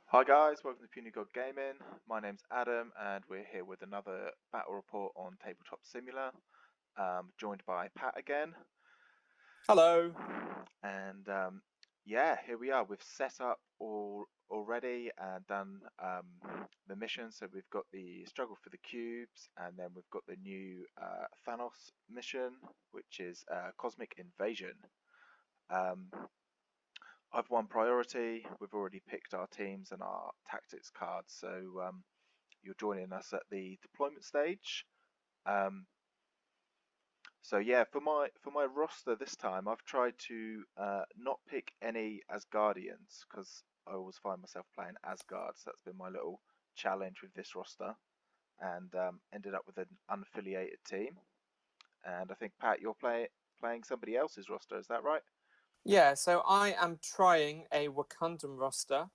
Hi guys, welcome to Puny God Gaming. My name's Adam and we're here with another battle report on Tabletop Simulator. Joined by Pat again. Hello. And yeah, here we are. We've set up already and done the mission. So we've got the struggle for the cubes, and then we've got the new Thanos mission, which is Cosmic Invasion. Um, I've won priority. We've already picked our teams and our tactics cards. So you're joining us at the deployment stage. Um, so yeah, for my roster this time, I've tried to not pick any as guardians because I always find myself playing Asgard. So that's been my little challenge with this roster, and ended up with an unaffiliated team. And I think Pat, you're playing somebody else's roster. Is that right? Yeah, so I am trying a Wakandan roster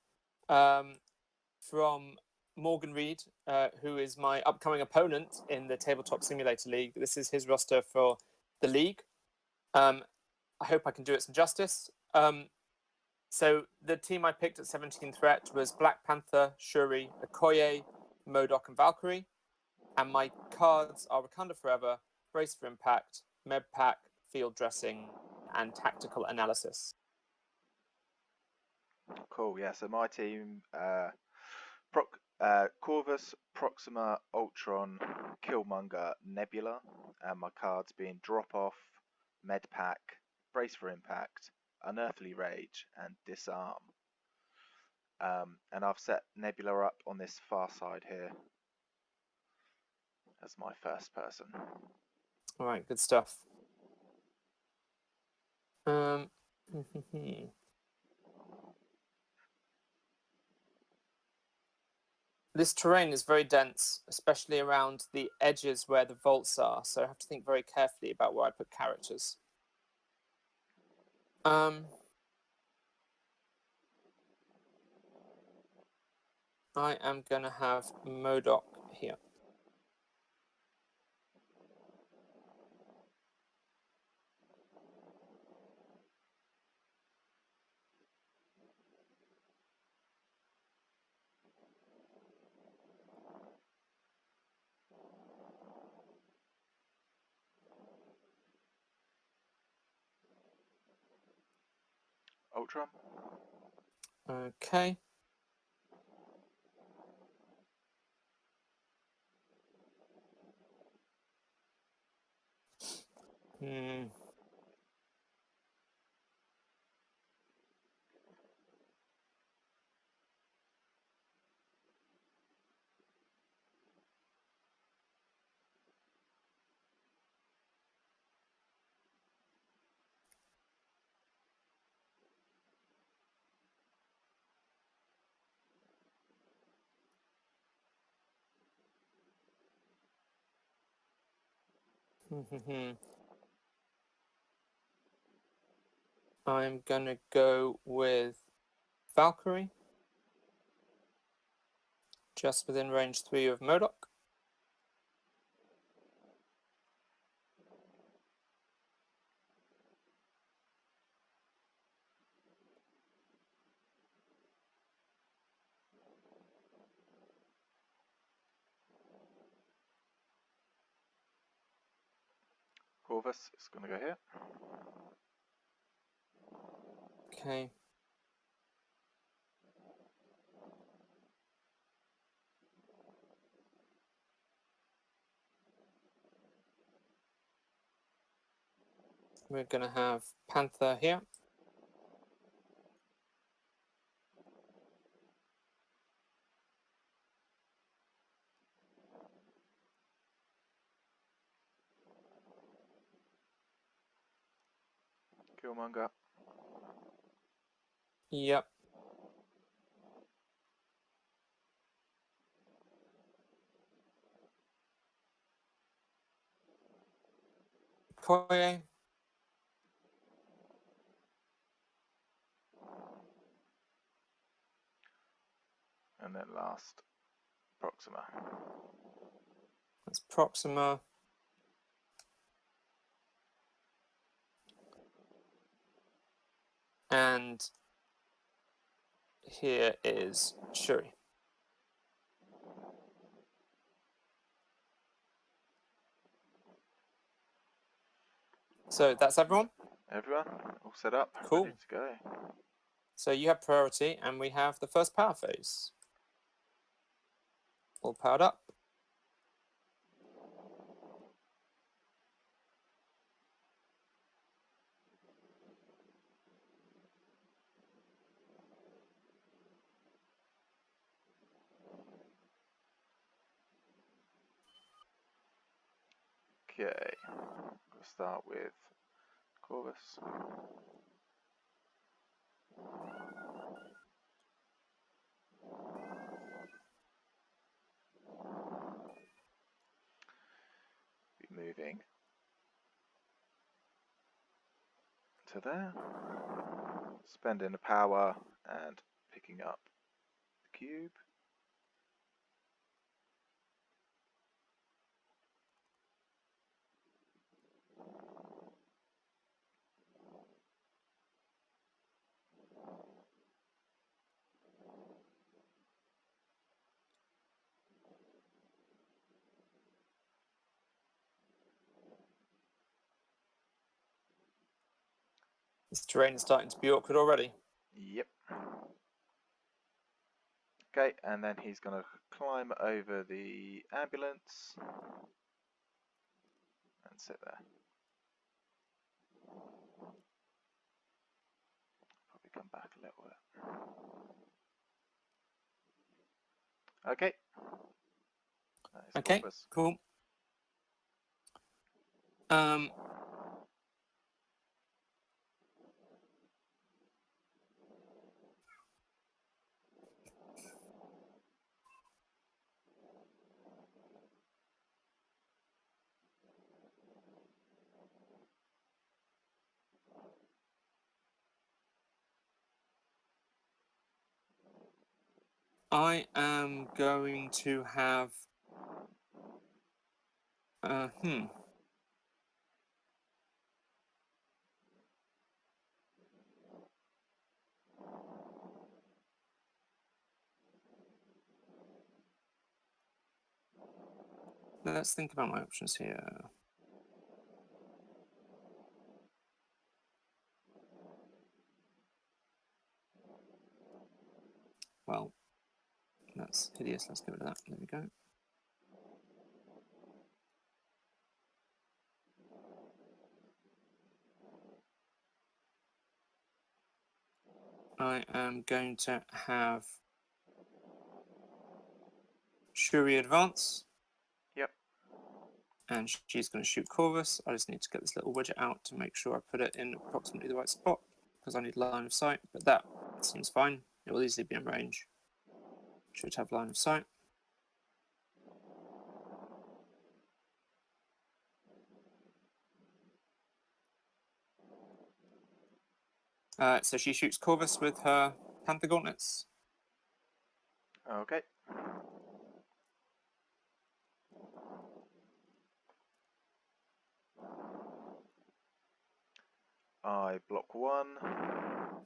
um, from Morgan Reed, who is my upcoming opponent in the Tabletop Simulator League. This is his roster for the league. I hope I can do it some justice. So the team I picked at 17 threat was Black Panther, Shuri, Okoye, Modok, and Valkyrie. And my cards are Wakanda Forever, Brace for Impact, Medpack, Field Dressing, and Tactical Analysis. Cool. Yeah. So my team, Corvus, Proxima, Ultron, Killmonger, Nebula, and my cards being Drop Off, Medpack, Brace for Impact, Unearthly Rage, and Disarm. And I've set Nebula up on this far side here as my first person. All right, good stuff. This terrain is very dense, especially around the edges where the vaults are, so I have to think very carefully about where I put characters. I am going to have Modok here. Ultron. Okay. I'm going to go with Valkyrie, just within range 3 of Modok. Corvus is going to go here. Okay. We're going to have Panther here. Killmonger. Yep. Okoye. And then last, Proxima. That's Proxima. And here is Shuri. So that's everyone? Everyone, all set up, Cool. ready to go. So you have priority, and we have the first power phase. All powered up. Okay, we'll start with Corvus. Be moving to there, spending the power and picking up the cube. This terrain is starting to be awkward already. Yep. Okay, and then he's going to climb over the ambulance and sit there. Probably come back a little bit. Okay. Okay, Corvus. cool. I am going to have let's think about my options here. Well, that's hideous. Let's get rid of that. There we go. I am going to have Shuri advance. Yep. And she's going to shoot Corvus. I just need to get this little widget out to make sure I put it in approximately the right spot because I need line of sight, but that seems fine. It will easily be in range. Should have line of sight. So she shoots Corvus with her Panther Gauntlets. Okay. I block one.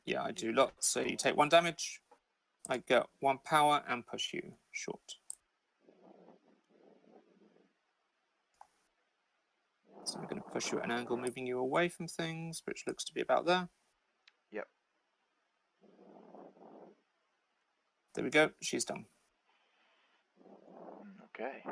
Yeah, I do lots. So you take 1 damage. I get 1 power and push you short. So I'm going to push you at an angle, moving you away from things, which looks to be about there. Yep. There we go. She's done. Okay.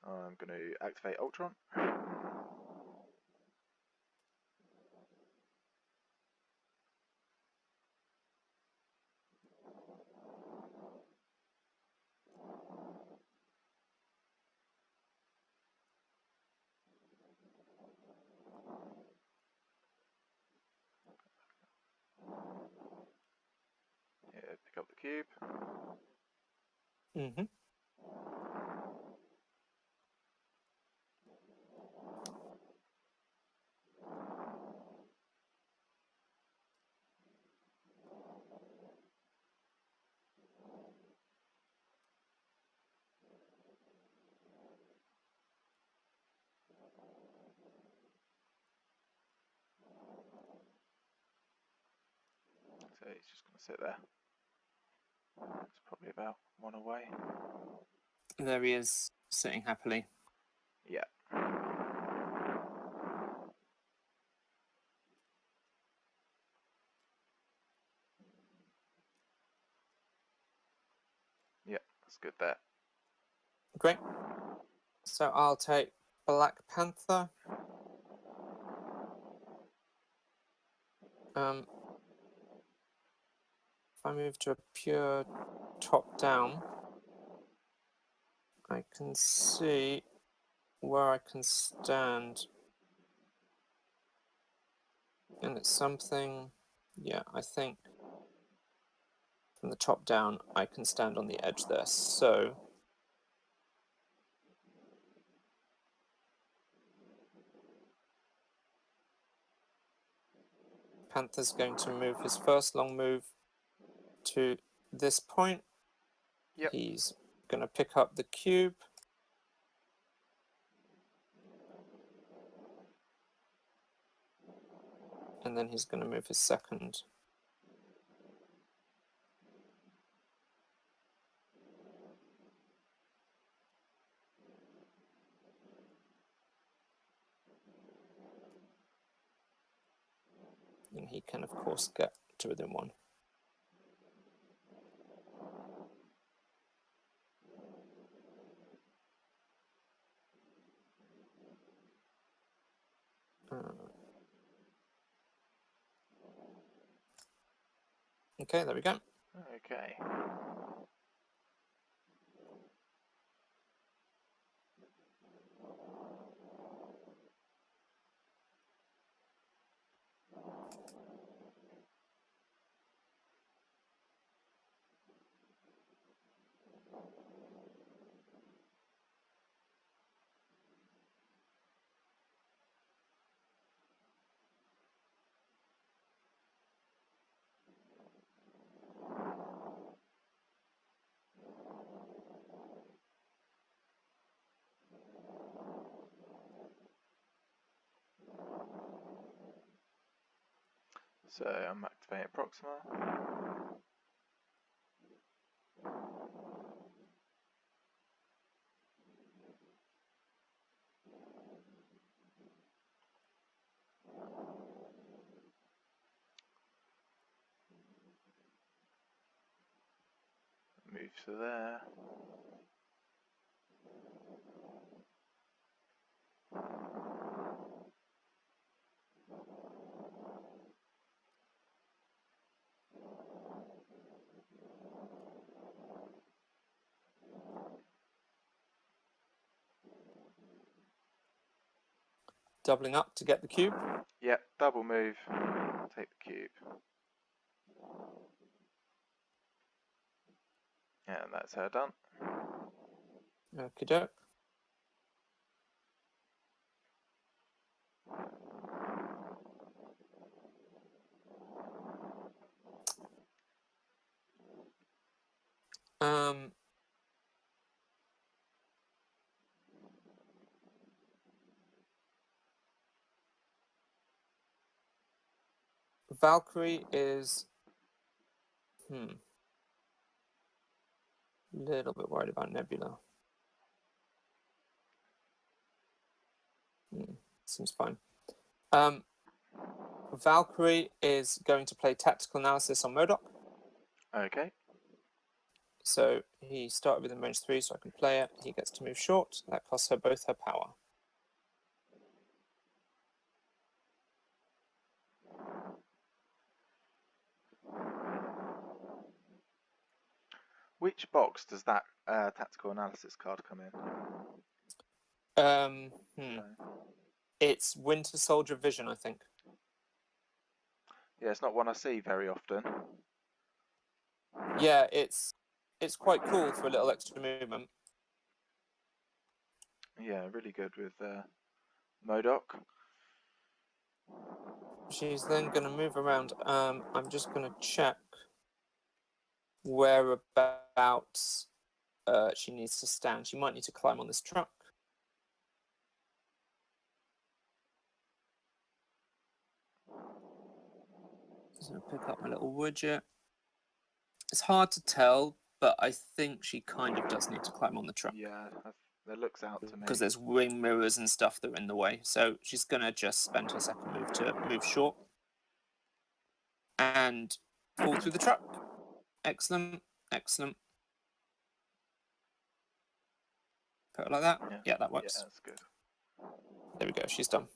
I'm going to activate Ultron. Yeah, pick up the cube. Mm-hmm. So he's just going to sit there. It's probably about one away. There he is, sitting happily. Yeah. Yeah, that's good there. Great. So I'll take Black Panther. If I move to a pure top-down, I can see where I can stand. And it's something, yeah, I think from the top down, I can stand on the edge there. So Panther's going to move his first long move to this point. Yep. He's going to pick up the cube. And then he's going to move his second. And he can, of course, get to within one. Okay, there we go. Okay. So I'm activating Proxima. Move to there. Doubling up to get the cube. Yep, double move. Take the cube. And that's her done. Okie doke. Valkyrie is a little bit worried about Nebula. Seems fine. Valkyrie is going to play tactical analysis on Modok. Okay. So he started within range 3, so I can play it. He gets to move short. That costs her both her power. Which box does that tactical analysis card come in? So, It's Winter Soldier Vision, I think. yeah, it's not one I see very often. Yeah, it's quite cool for a little extra movement. Yeah, really good with Modok. She's then going to move around. I'm just going to check whereabouts she needs to stand. She might need to climb on this truck. So I'll pick up my little widget. It's hard to tell, but I think she kind of does need to climb on the truck. Yeah, that looks out to me. Because there's wing mirrors and stuff that are in the way. So she's going to just spend her second move to move short. And fall through the truck. Excellent. Excellent. Put it like that. Yeah, that works. Yeah, that's good. There we go. She's done.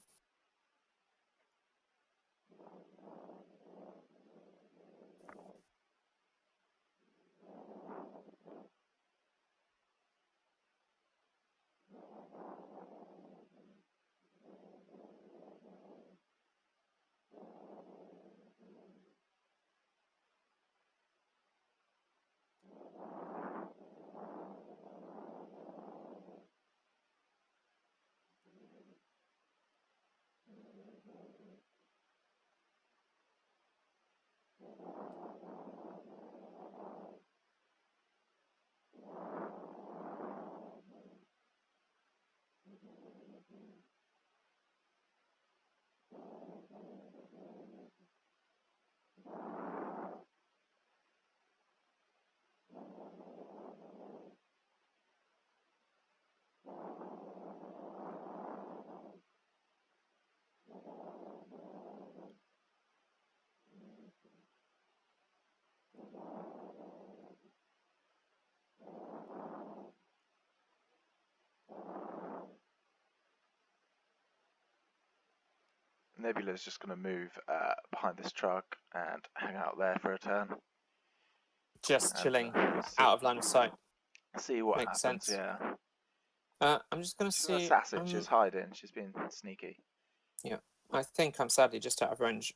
Nebula's just going to move behind this truck and hang out there for a turn. Just And, chilling see, out of line of sight. See what Makes happens, sense. yeah. I'm just going to She's got see. assassin, she's hiding, she's been sneaky. Yeah, I think I'm sadly just out of range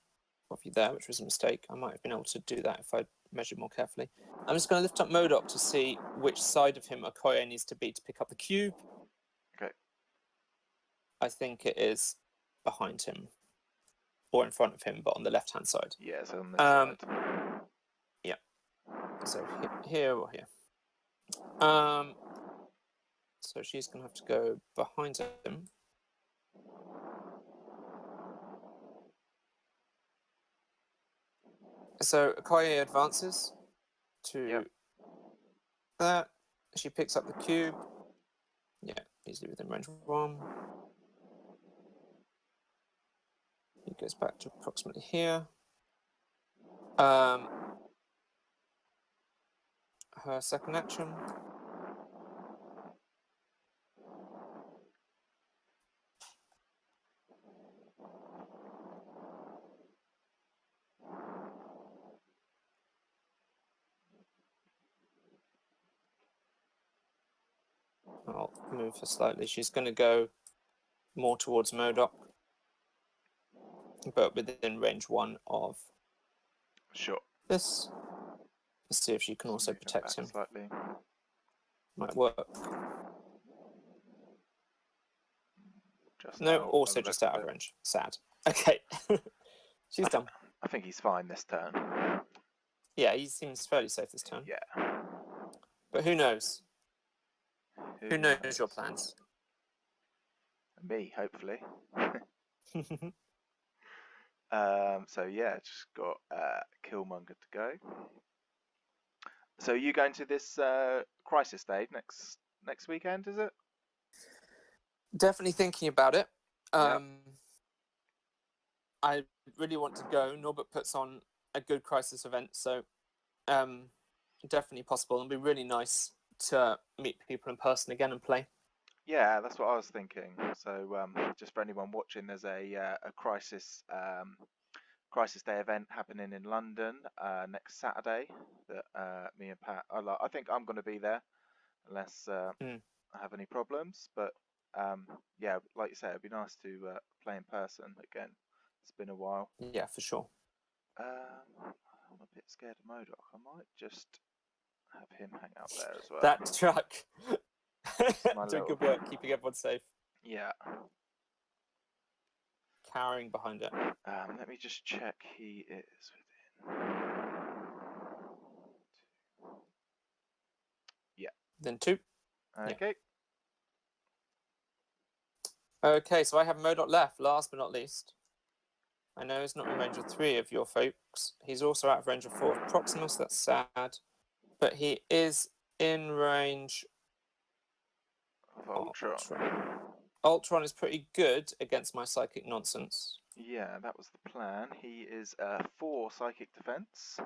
of you there, which was a mistake. I might have been able to do that if I'd measured more carefully. I'm just going to lift up Modok to see which side of him Okoye needs to be to pick up the cube. Okay. I think it is behind him or in front of him, but on the left-hand side. Yeah, it's on this side. Yeah. So here or here. So she's going to have to go behind him. So Okoye advances to that. She picks up the cube. Yeah, easily within range 1. He goes back to approximately here. Her second action. I'll move her slightly. She's going to go more towards Modok, but within range 1 of this. Let's see if she can also protect him. Slightly. Might work. Just no, out also just out of range. Sad. Okay. She's done. I think he's fine this turn. Yeah, he seems fairly safe this turn. Yeah. But who knows? Who knows your plans? Me, hopefully. So yeah, just got Killmonger to go. So you going to this crisis day next weekend, is it? Definitely thinking about it. Yep. I really want to go. Norbert puts on a good crisis event, so definitely possible. It'll be really nice to meet people in person again and play. Yeah, that's what I was thinking. So just for anyone watching, there's a crisis day event happening in London next Saturday that me and Pat. I think I'm going to be there unless I have any problems. But yeah, like you say, it'd be nice to play in person again. It's been a while. Yeah, for sure. I'm a bit scared of Modok. I might just have him hang out there as well. That truck. Doing good work, keeping everyone safe. Yeah. Carrying behind it. Let me just check he is within. Yeah. Then 2. Okay. Yeah. Okay, so I have Modok left, last but not least. I know he's not in range of 3 of your folks. He's also out of range of 4 of Proximus. That's sad. But he is in range Of Ultron. Ultron is pretty good against my psychic nonsense. Yeah, that was the plan. He is 4 psychic defense.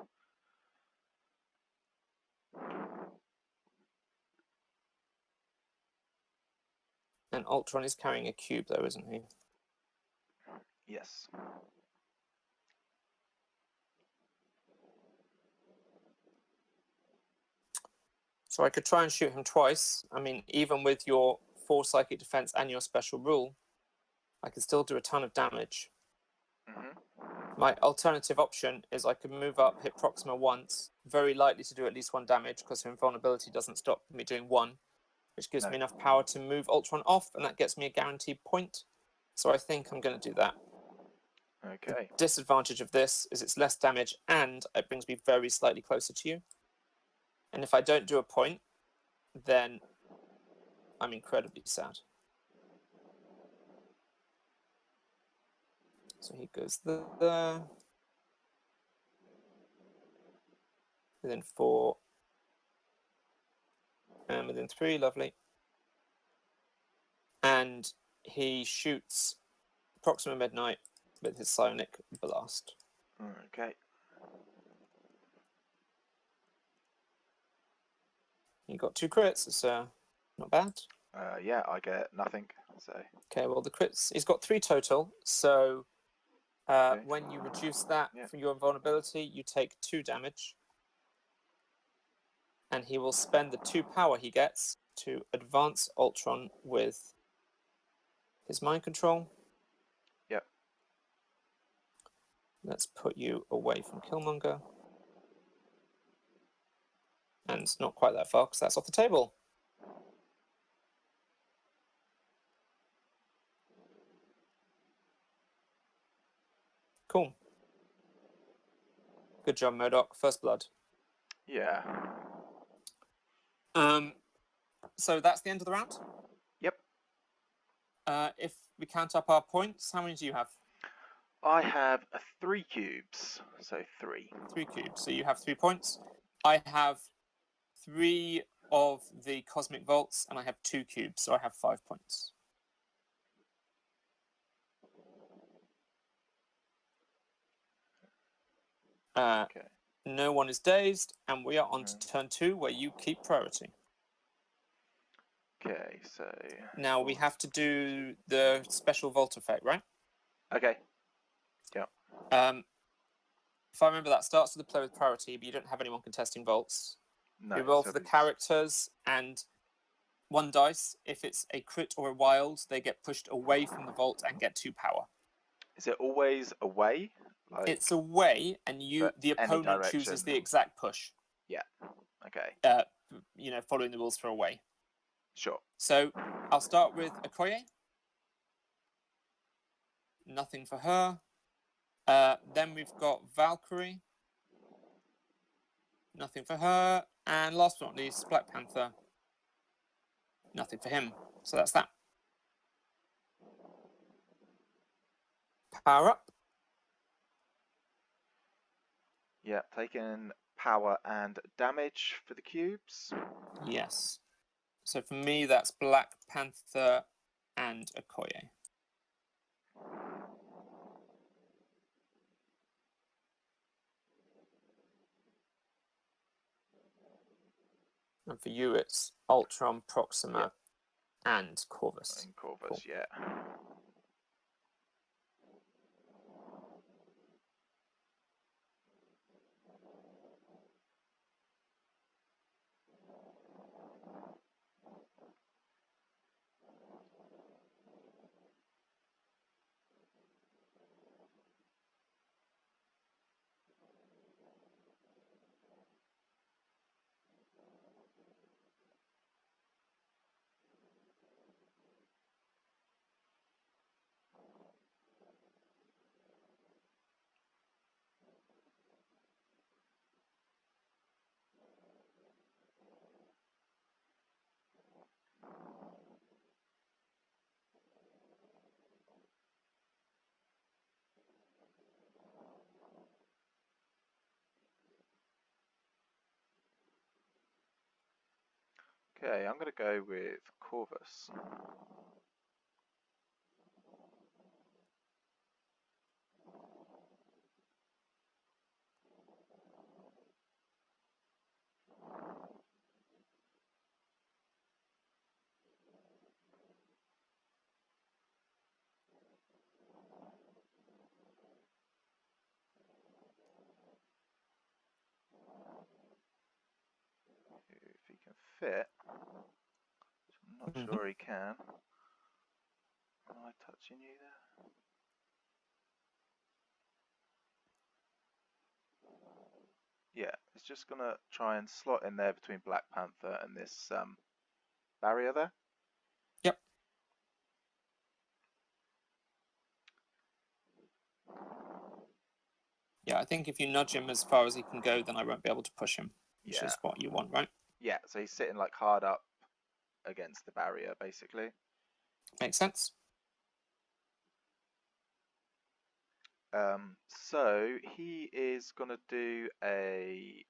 And Ultron is carrying a cube, though, isn't he? Yes. So I could try and shoot him twice. I mean, even with your 4 psychic defense and your special rule, I could still do a ton of damage. My alternative option is I could move up, hit Proxima once, very likely to do at least 1 damage because her invulnerability doesn't stop me doing 1, which gives me enough power to move Ultron off, and that gets me a guaranteed point. So I think I'm going to do that. Okay. The disadvantage of this is it's less damage and it brings me very slightly closer to you. And if I don't do a point, then I'm incredibly sad. So he goes there. Within 4. And within 3, lovely. And he shoots Proxima Midnight with his psionic blast. Okay. He got 2 crits, it's not bad. Yeah, I get nothing. So. Okay, well the crits, he's got 3 total. So okay. When you reduce that from your invulnerability, you take 2 damage. And he will spend the 2 power he gets to advance Ultron with his mind control. Yep. Let's put you away from Killmonger. And it's not quite that far because that's off the table. Cool. Good job, MODOK. First blood. Yeah. So that's the end of the round? Yep. If we count up our points, how many do you have? I have 3 cubes, so 3. 3 cubes. So you have 3 points. I have 3 of the cosmic volts, and I have 2 cubes, so I have 5 points. Okay. No one is dazed, and we are on to turn 2, where you keep priority. Okay, so... Now we have to do the special volt effect, right? Okay. Yeah. If I remember, that starts with a play with priority, but you don't have anyone contesting volts. No, you roll for the characters, and 1 dice. If it's a crit or a wild, they get pushed away from the vault and get 2 power. Is it always away? Like, it's away, and the opponent chooses the exact push. Yeah. Okay. Following the rules for away. Sure. So I'll start with Okoye. Nothing for her. Then we've got Valkyrie. Nothing for her. And last but not least, Black Panther. Nothing for him. So that's that. Power up. Yeah, taking power and damage for the cubes. Yes. So for me, that's Black Panther and Okoye. And for you, it's Ultron, Proxima, and Corvus. And Corvus, cool. Yeah. Okay, I'm going to go with Corvus. If he can fit, which I'm not Mm-hmm. sure he can. Am I touching you there? Yeah, it's just going to try and slot in there between Black Panther and this barrier there. Yep. Yeah, I think if you nudge him as far as he can go, then I won't be able to push him, which Yeah, is what you want, right? yeah. So he's sitting like hard up against the barrier, basically. Makes sense. So he is gonna do a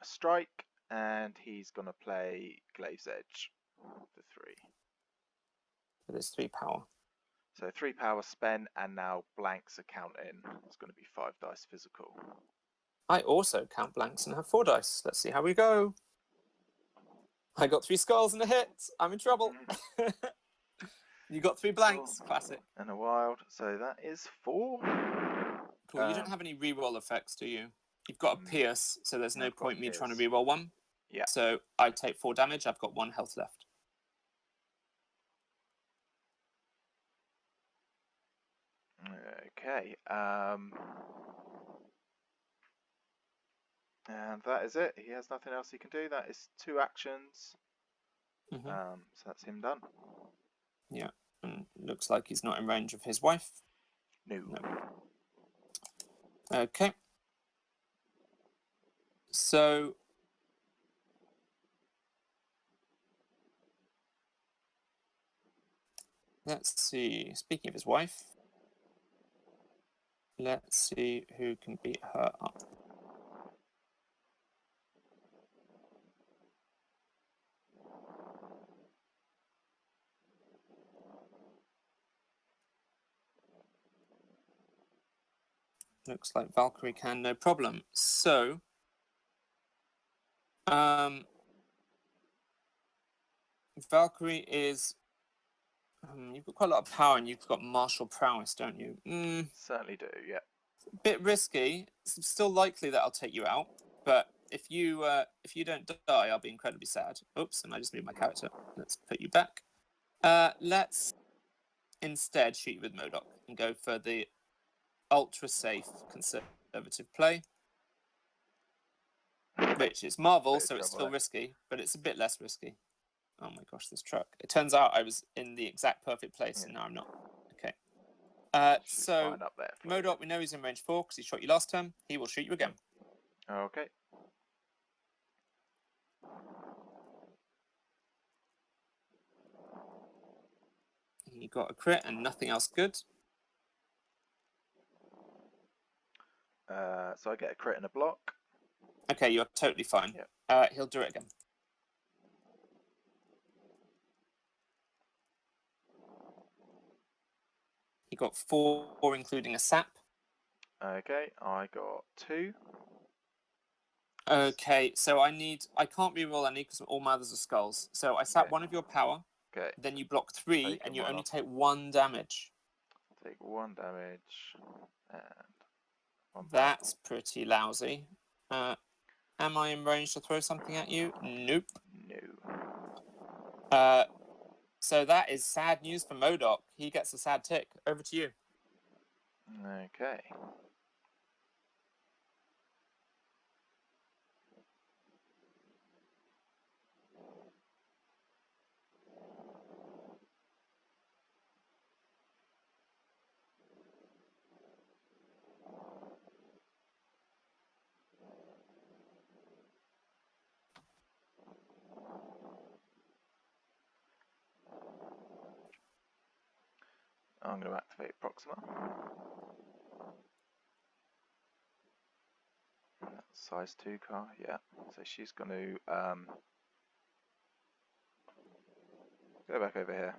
strike, and he's gonna play Glaive's Edge for 3. With his 3 power. So 3 power spent, and now blanks account in. It's gonna be 5 dice physical. I also count blanks and have 4 dice. Let's see how we go. I got 3 skulls and a hit. I'm in trouble. You got 3 blanks. Classic. And a wild. So that is 4. Cool. You don't have any reroll effects, do you? You've got a pierce, so there's no I've got point me trying to pierce. reroll 1. Yeah. So I take 4 damage. I've got 1 health left. Okay. And that is it. He has nothing else he can do. That is 2 actions. Mm-hmm. So that's him done. Yeah. And looks like he's not in range of his wife. No. Okay. So let's see. Speaking of his wife, let's see who can beat her up. Looks like Valkyrie can, no problem. So, Valkyrie is. You've got quite a lot of power, and you've got martial prowess, don't you? Certainly do, yeah. Bit risky. It's still likely that I'll take you out, but if you don't die, I'll be incredibly sad. Oops, and I just moved my character. Let's put you back. Let's instead shoot you with Modok and go for the ultra safe conservative play, which is Marvel, so it's still risky, but it's a bit less risky. Oh my gosh, this truck. It turns out I was in the exact perfect place, and now I'm not. Okay. So, up there Modok, we know he's in range 4 because he shot you last turn. He will shoot you again. Okay. He got a crit and nothing else good. So I get a crit and a block. Okay, you're totally fine. Yep. He'll do it again. He got 4, including a sap. Okay, I got 2. Okay, so I can't reroll any because all mothers are skulls. So I sap 1 of your power. Okay. Then you block 3, and you only take 1 damage. Take 1 damage and 1 power. That's pretty lousy. Am I in range to throw something at you? Nope. No. So that is sad news for Modok. He gets a sad tick. Over to you. Okay. I'm going to activate Proxima. Size 2 car, yeah. So she's going to Go back over here.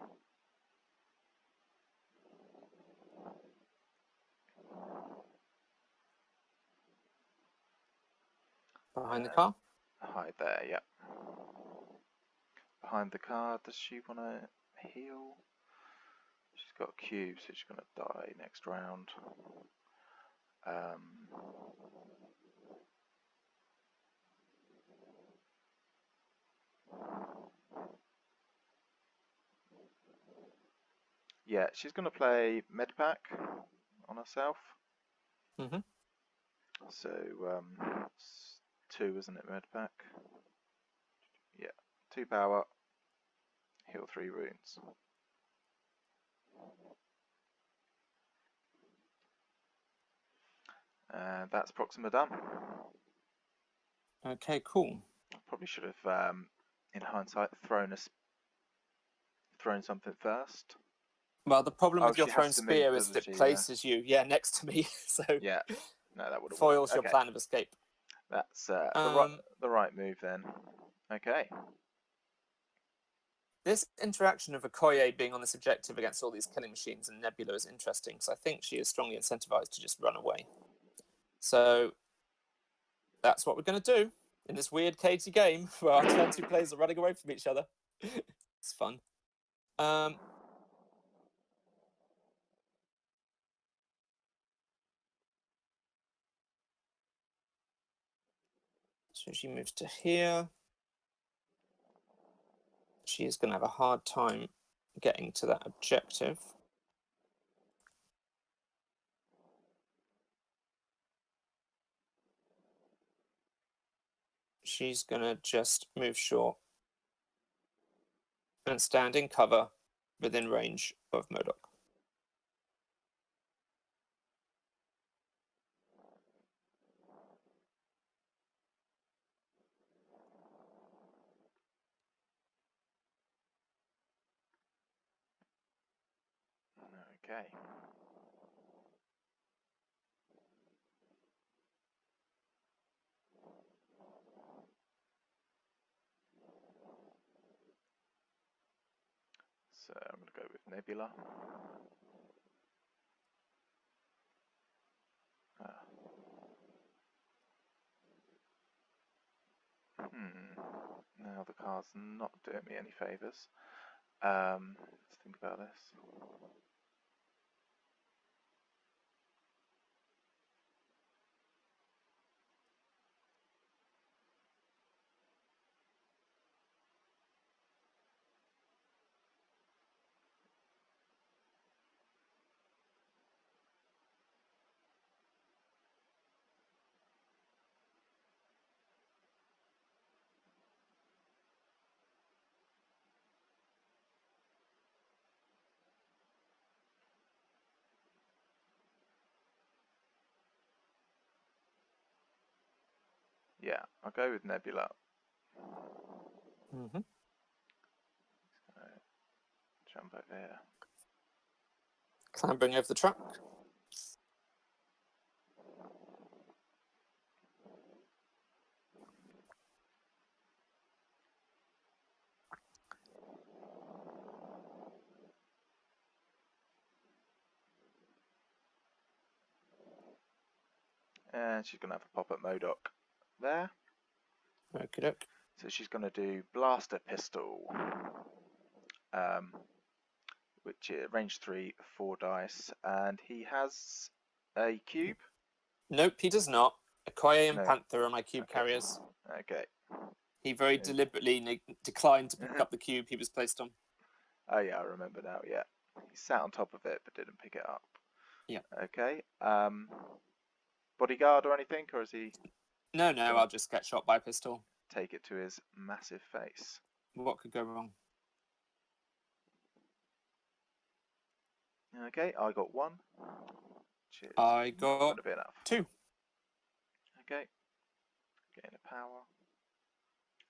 Behind the car. Hide there, yep. Behind the car, does she want to heal? She's got a cube, so she's going to die next round. Yeah, she's going to play Medpack on herself. Mm-hmm. So, it's 2, isn't it, Medpack? Yeah, 2 power, heal 3 wounds. And that's Proxima done. Okay, cool. Probably should have, in hindsight, thrown something first. Well, the problem Oh, with your she has thrown to move, spear is doesn't that it she? places you, next to me, so Yeah. No, that would have foils worked. your Okay, plan of escape. that's the right move then. Okay. This interaction of Okoye being on this objective against all these killing machines and Nebula is interesting because I think she is strongly incentivized to just run away. So that's what we're going to do in this weird cagey game where our turn 2 players are running away from each other. It's fun. So she moves to here. She is going to have a hard time getting to that objective. She's going to just move short and stand in cover within range of MODOK. Okay. So I'm going to go with Nebula. Now the card's not doing me any favours. Let's think about this. Yeah, I'll go with Nebula. Mm-hmm. Jump over here. Clambering over the truck. And she's going to have a pop at MODOK there. Okie doke. So she's going to do Blaster Pistol, which is range 3, 4 dice, and he has a cube. Nope, he does not. Okoye and No. Panther are my cube carriers. Okay. He very deliberately declined to pick up the cube he was placed on. Oh yeah, I remember now. Yeah, he sat on top of it but didn't pick it up. Yeah. Okay. Bodyguard or anything, or is he? No, I'll just get shot by a pistol. Take it to his massive face. What could go wrong? Okay, I got 1. Cheers. I got Not gonna be enough. 2. Okay. Getting a power.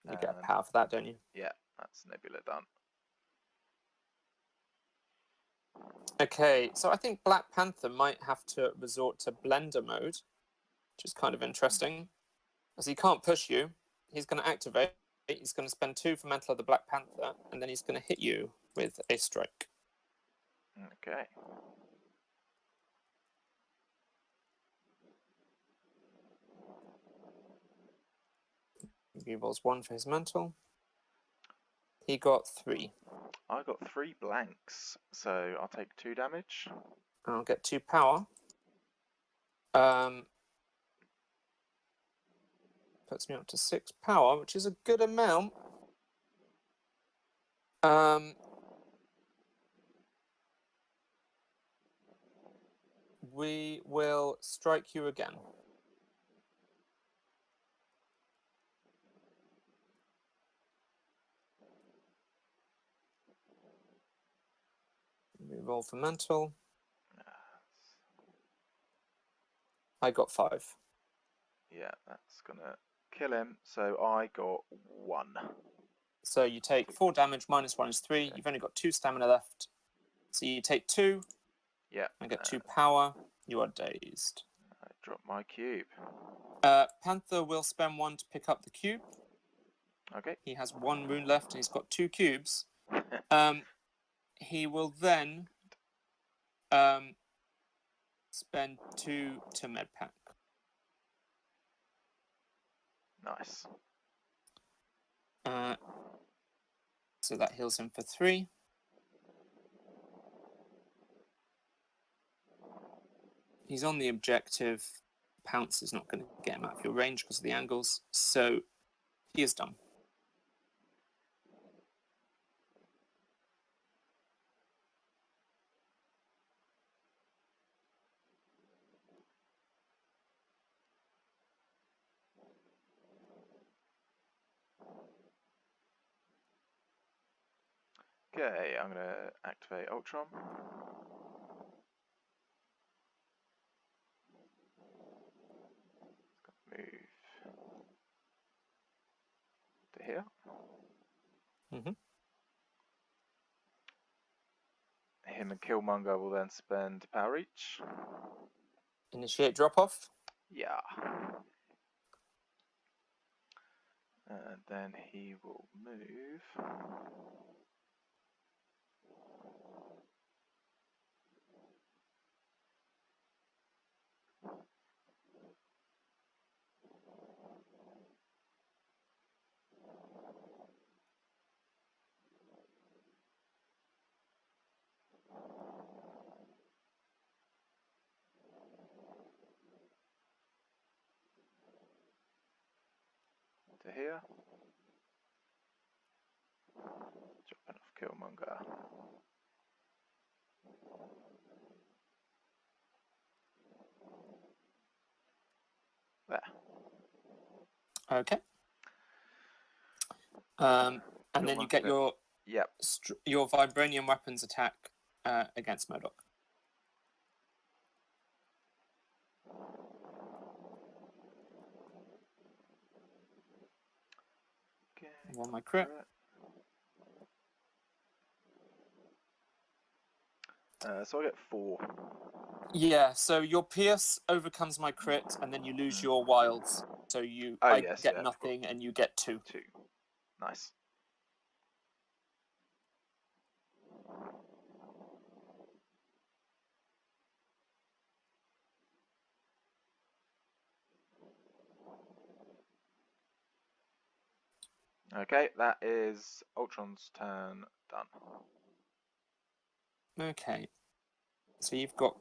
You get a power for that, don't you? Yeah, that's Nebula done. Okay, so I think Black Panther might have to resort to blender mode, which is kind of interesting. As he can't push you, he's going to activate. He's going to spend 2 for Mantle of the Black Panther, and then he's going to hit you. with a strike. Okay. He rolls 1 for his mantle. He got 3. I got 3 blanks, so I'll take 2 damage. I'll get 2 power. Puts me up to 6 power, which is a good amount. We will strike you again. We roll for mental. I got 5. Yeah, that's gonna kill him. So I got 1. So you take 4 damage, minus 1 is 3. You've only got 2 stamina left. So you take 2. Yeah. I get 2 power. You are dazed. I drop my cube. Panther will spend 1 to pick up the cube. Okay. He has 1 rune left and he's got 2 cubes. He will then spend 2 to medpack. Nice. So that heals him for 3. He's on the objective. Pounce is not going to get him out of your range because of the angles. So he is done. Okay, I'm gonna activate Ultron. Move to here. Him and Killmonger will then spend power each. Initiate drop-off. Yeah. And then he will move. To here. Dropping off Killmonger. There. Okay. And then you get your Yep. your vibranium weapons attack against MODOK. Okay. Roll my crit. So I get 4. Yeah, so your pierce overcomes my crit, and then you lose your wilds. So I get nothing, and you get 2. 2. Nice. Okay, that is Ultron's turn done. Okay. So you've got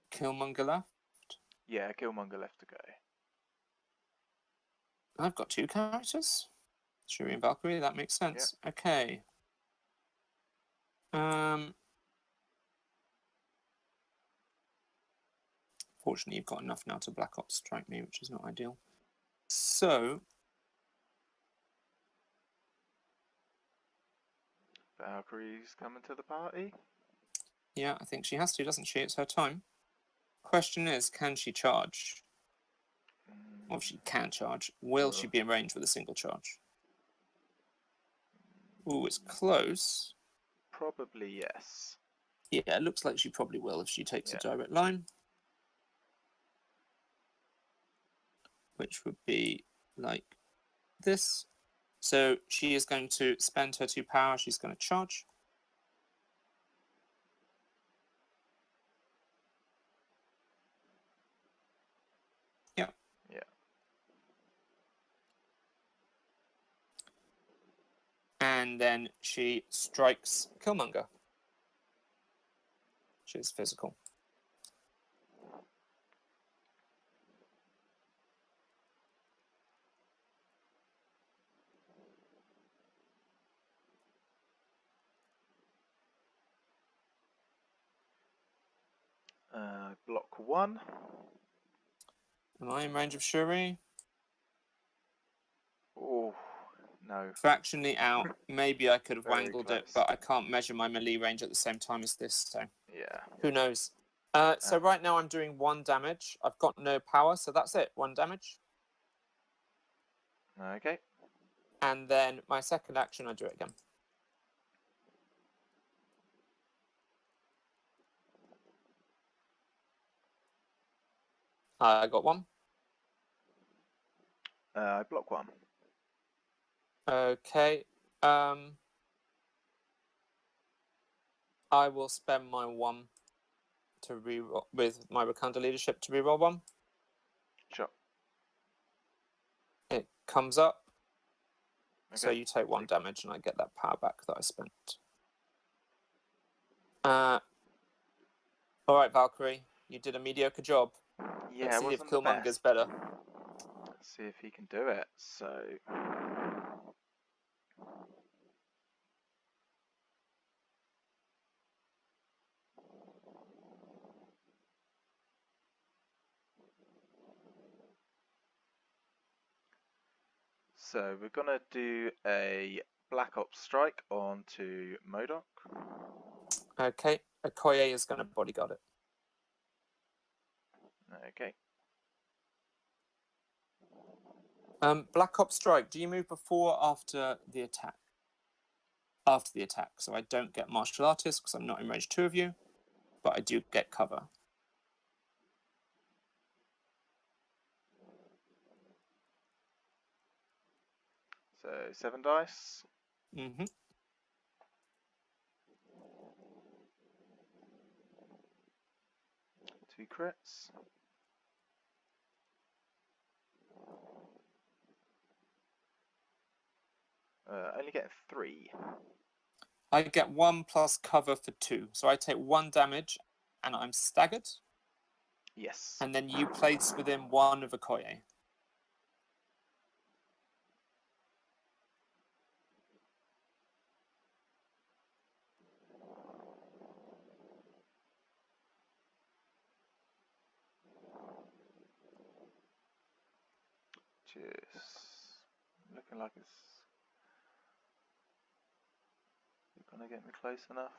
Killmonger left. Yeah, Killmonger left to go. I've got 2 characters. Shuri and Valkyrie, that makes sense. Yep. Okay. Fortunately, you've got enough now to Black Ops strike me, which is not ideal. So Valkyrie's coming to the party. Yeah, I think she has to, doesn't she? It's her time. Question is, can she charge? Well, she can charge. Will she be in range with a single charge? Ooh, it's close. Probably yes. Yeah, it looks like she probably will if she takes a direct line. Which would be like this. So she is going to spend her 2 power. She's going to charge. Yep. Yeah. And then she strikes Killmonger. She's physical. Block 1. Am I in range of Shuri? Oh, no. Fractionally out. Maybe I could have Very wangled close. it, but I can't measure my melee range at the same time as this, so Yeah. who knows? So right now I'm doing 1 damage. I've got no power, so that's it. 1 damage. Okay. And then my second action, I do it again. I got 1. Block 1. Okay. I will spend my 1 to reroll with my Wakanda leadership to reroll 1. Sure. It comes up. Okay. So you take 1 damage and I get that power back that I spent. All right, Valkyrie, you did a mediocre job. Yeah, Let's it see if wasn't the Killmonger's best. better. Let's see if he can do it. So we're gonna do a Black Ops strike onto MODOK. Okay, Okoye is going to bodyguard it. Okay. Black Ops Strike, do you move before or after the attack? After the attack, so I don't get martial artist because I'm not in range 2 of you, but I do get cover. So 7 dice. Mm-hmm. 2 crits. Only get 3. I get 1 plus cover for 2, so I take 1 damage and I'm staggered. Yes. And then you place within 1 of Okoye. Just looking like it's gonna get me close enough.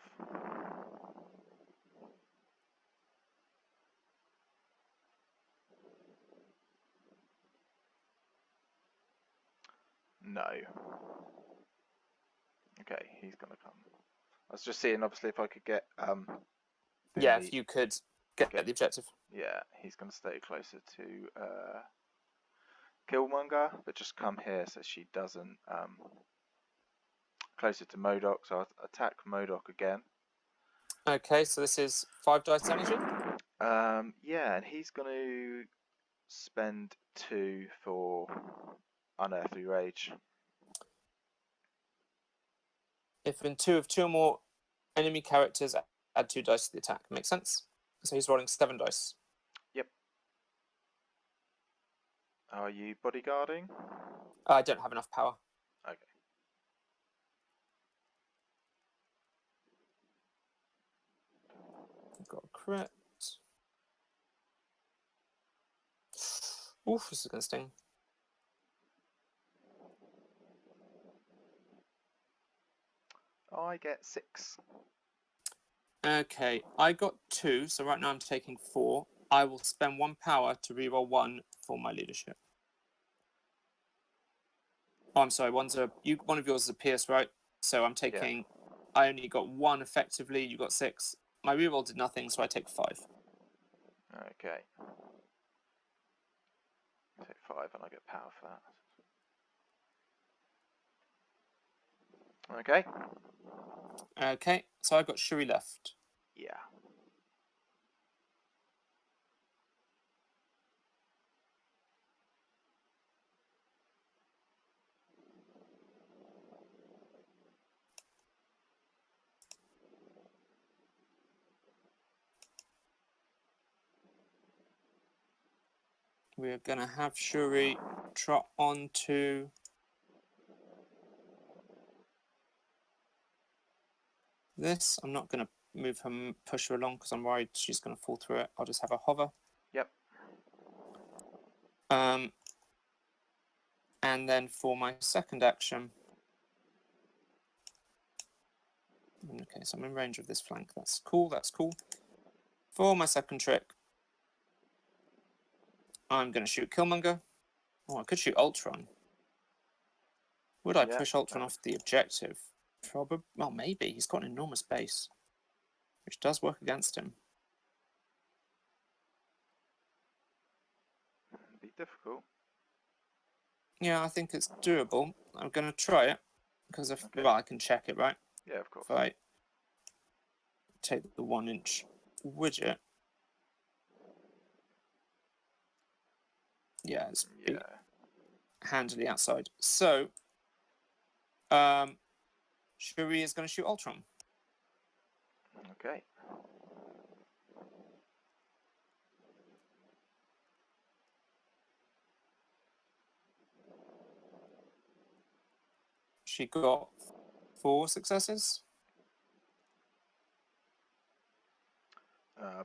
No. Okay, he's gonna come. I was just seeing, obviously, if I could get Yeah, if you could get the objective. Yeah, he's gonna stay closer to Killmonger, but just come here so she doesn't closer to MODOK. So I'll attack MODOK again. Okay, so this is 5 dice energy. Yeah, and he's gonna spend 2 for Unearthly Rage. If in 2 of 2 or more enemy characters, add 2 dice to the attack. Makes sense? So he's rolling 7 dice. Yep. Are you bodyguarding? I don't have enough power. Okay. I've got a crit. Oof, this is going to sting. I get 6. Okay, I got 2, so right now I'm taking 4. I will spend 1 power to reroll 1 for my leadership. Oh, I'm sorry, one of yours is a pierce, right? So I'm taking, I only got 1 effectively, you got 6. My reroll did nothing, so I take 5. Okay. I take 5 and I get power for that. Okay. Okay, so I've got Shuri left. Yeah. We're going to have Shuri trot onto this. I'm not going to move her, push her along because I'm worried she's going to fall through it. I'll just have her hover. Yep. And then for my second action, okay, so I'm in range of this flank. That's cool. That's cool. For my second trick, I'm going to shoot Killmonger. Oh, I could shoot Ultron. Would I Yeah. push Ultron off the objective? Probably. Well, maybe. He's got an enormous base, which does work against him. Be difficult. Yeah, I think it's doable. I'm going to try it because if Okay. well, I can check it, right? Yeah, of course. If I take the 1-inch widget, yeah, it's Yeah. handily outside. So, Shuri is going to shoot Ultron. Okay. She got 4 successes.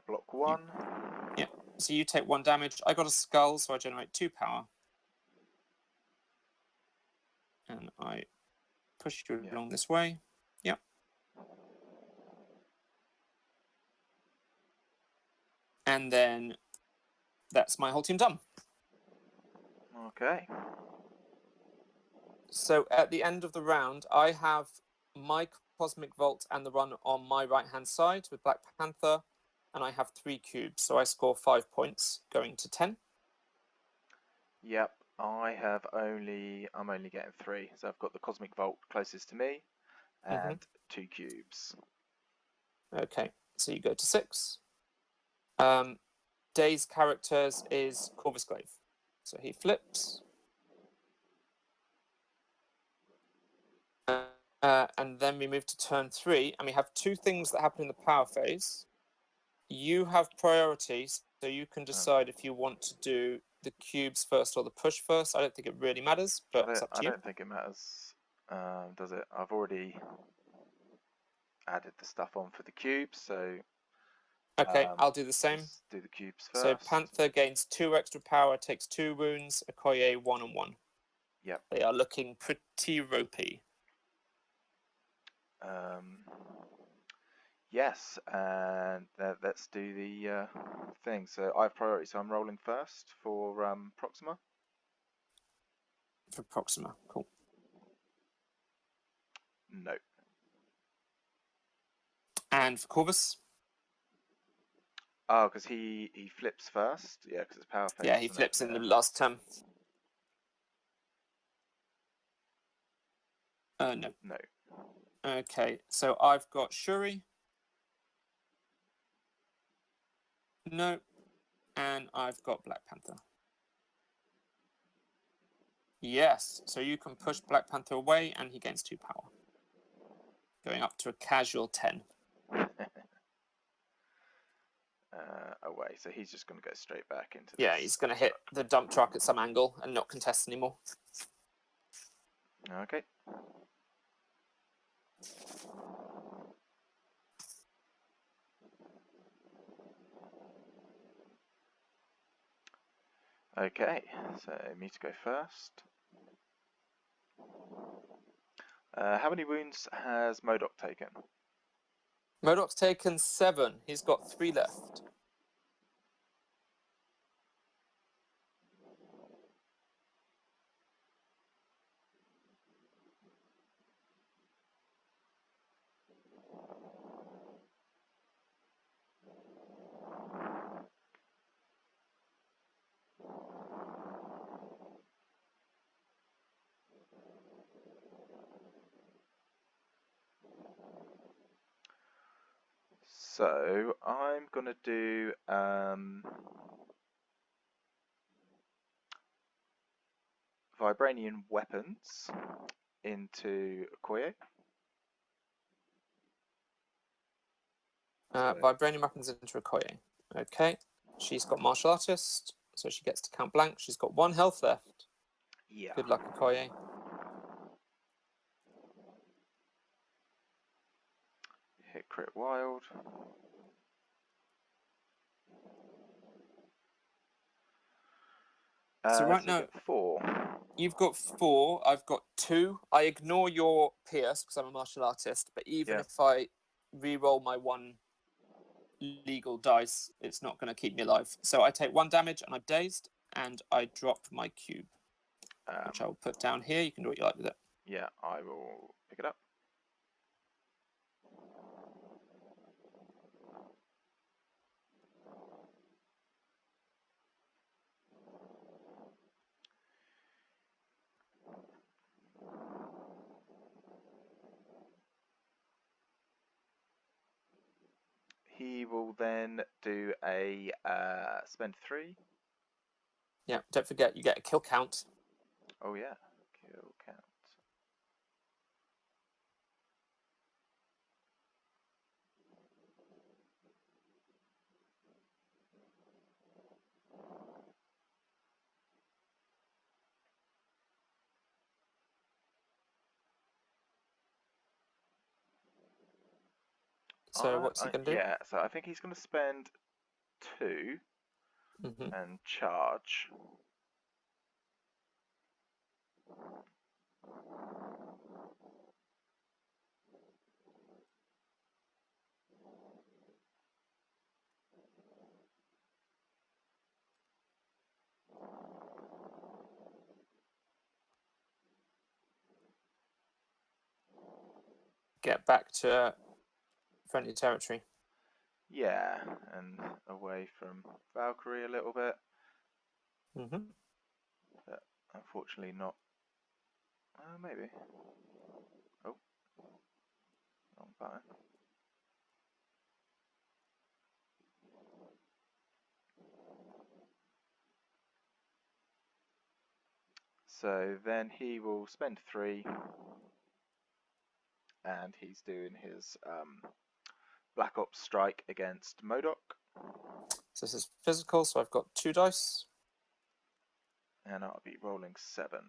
Block 1. Yeah. So you take 1 damage. I got a skull, so I generate 2 power. And I push you Yeah. along this way. Yep. And then that's my whole team done. Okay. So at the end of the round, I have my Cosmic Vault and the run on my right-hand side with Black Panther, and I have 3 cubes. So I score 5 points, going to 10. Yep. I'm only getting 3. So I've got the Cosmic Vault closest to me and 2 cubes. Okay, so you go to 6. Day's characters is Corvus Glaive. So he flips. And then we move to turn 3, and we have 2 things that happen in the power phase. You have priorities, so you can decide if you want to do the cubes first or the push first. I don't think it really matters, but it's up I to you. don't think it matters, does it? I've already added the stuff on for the cubes, so Okay, I'll do the we'll same. just do the cubes So first. Panther gains 2 extra power, takes 2 wounds, Okoye 1 and 1. Yep. They are looking pretty ropey. Yes, and let's do the thing. So I have priority, so I'm rolling first for Proxima. For Proxima, cool. No. And for Corvus? Oh, because he flips first. Yeah, because it's power phase. Yeah, he Isn't it? flips in Yeah. the last turn. No. No. Okay, so I've got Shuri. No. And I've got Black Panther. Yes, so you can push Black Panther away and he gains 2 power. Going up to a casual 10. Away. So he's just going to go straight back into Yeah, this he's going to hit truck. the dump truck at some angle and not contest anymore. Okay. Okay, so me to go first. How many wounds has MODOK taken? MODOK's taken 7. He's got 3 left. So I'm gonna do vibranium weapons into Okoye. So Vibranium weapons into Okoye. Okay. She's got martial artist, so she gets to count blank. She's got 1 health left. yeah, Good luck, Okoye. hit crit wild. So right So now, get 4. you've got 4. I've got 2. I ignore your pierce because I'm a martial artist, but even Yeah. if I re-roll my 1 legal dice, it's not going to keep me alive. So I take 1 damage and I'm dazed, and I drop my cube, which I will put down here. You can do what you like with it. Yeah, I will pick it up. He will then do a spend 3. Yeah, don't forget you get a kill count. Oh yeah, kill count. So what's he going to do? Yeah, so I think he's going to spend 2 and charge. Get back to friendly territory. Yeah, and away from Valkyrie a little bit. But unfortunately not. Maybe. Oh, wrong button. So then he will spend 3, and he's doing his Black Ops strike against Modok. So this is physical, so I've got 2 dice. And I'll be rolling 7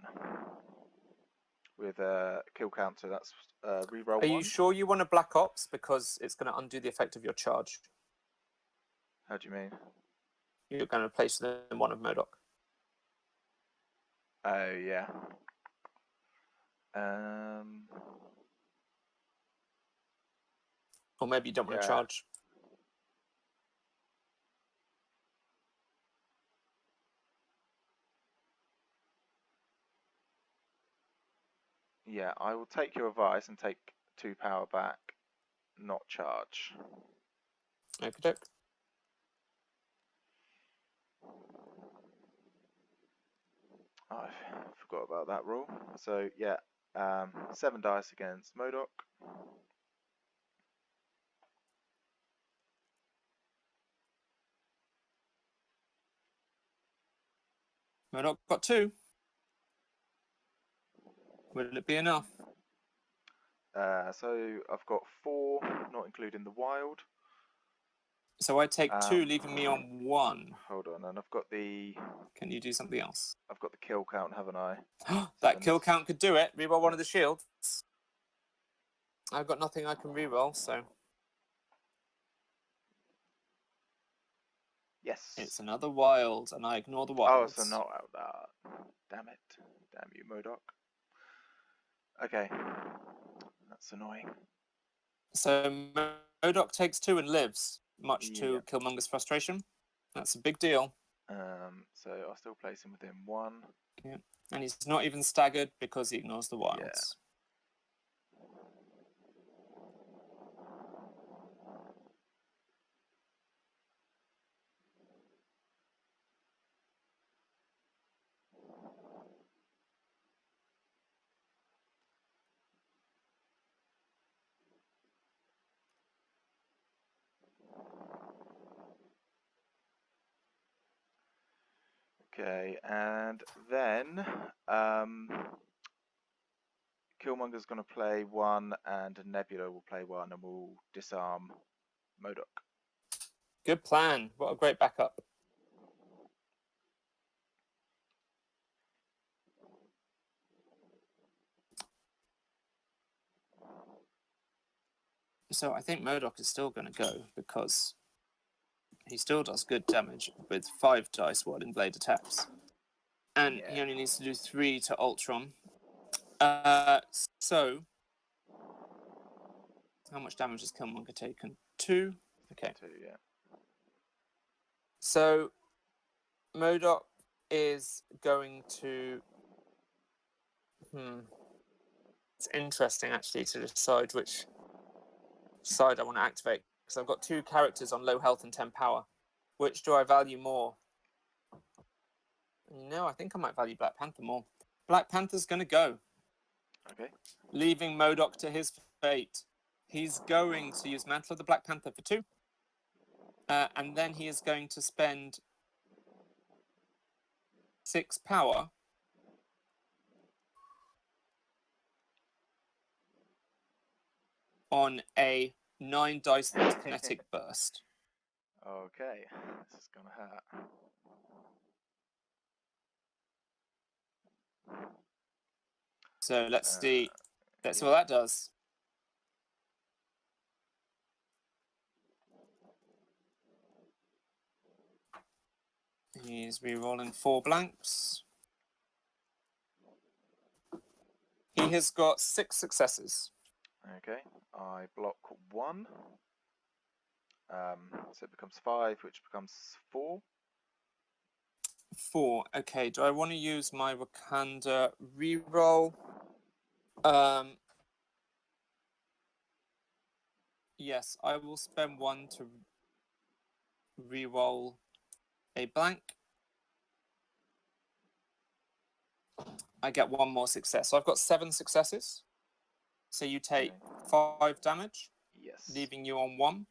with a kill count, so that's reroll 1. Are you sure you want a Black Ops? Because it's going to undo the effect of your charge. How do you mean? You're going to place them in 1 of Modok. Oh yeah. Or maybe you don't want to Yeah. charge. Yeah, I will take your advice and take 2 power back, not charge. Okay, doke. I forgot about that rule. So yeah, 7 dice against Modok. Modok got 2. Will it be enough? So I've got 4, not including the wild. So I take 2, leaving me on 1. Hold on, and I've got the Can you do something else? kill count, haven't I? That kill count could do it. Reroll 1 of the shields. I've got nothing I can reroll, so Yes. it's another wild, and I ignore the Oh, wilds. so not out that. Damn it. Damn you, Modok. Okay. That's annoying. So Modok takes 2 and lives, much Yeah. to Killmonger's frustration. That's a big deal. So I'll still place him within 1. Yeah. And he's not even staggered because he ignores the wilds. Okay, and then Killmonger's going to play one, and Nebula will play one, and we'll disarm Modok. Good plan. What a great backup. So I think Modok is still going to go because he still does good damage with 5 dice Whirling Blade attacks. And Yeah. he only needs to do 3 to Ultron. So, how much damage has Killmonger taken? 2. Okay. 2, yeah. So, Modok is going to. It's interesting actually to decide which side I want to activate because I've got 2 characters on low health and 10 power. Which do I value more? I think I might value Black Panther more. Black Panther's going to go. Okay. Leaving Modok to his fate. He's going to use Mantle of the Black Panther for 2. And then he is going to spend 6 power on a 9 dice kinetic burst. Okay, this is going to hurt. So let's see. Let's see Yeah. what that does. He's re-rolling 4 blanks. He has got 6 successes. Okay, I block 1. So it becomes 5, which becomes 4. 4. Okay, do I want to use my Wakanda re-roll? Yes, I will spend 1 to re-roll a blank. I get 1 more success. So I've got 7 successes. So you take 5 damage, Yes. leaving you on 1.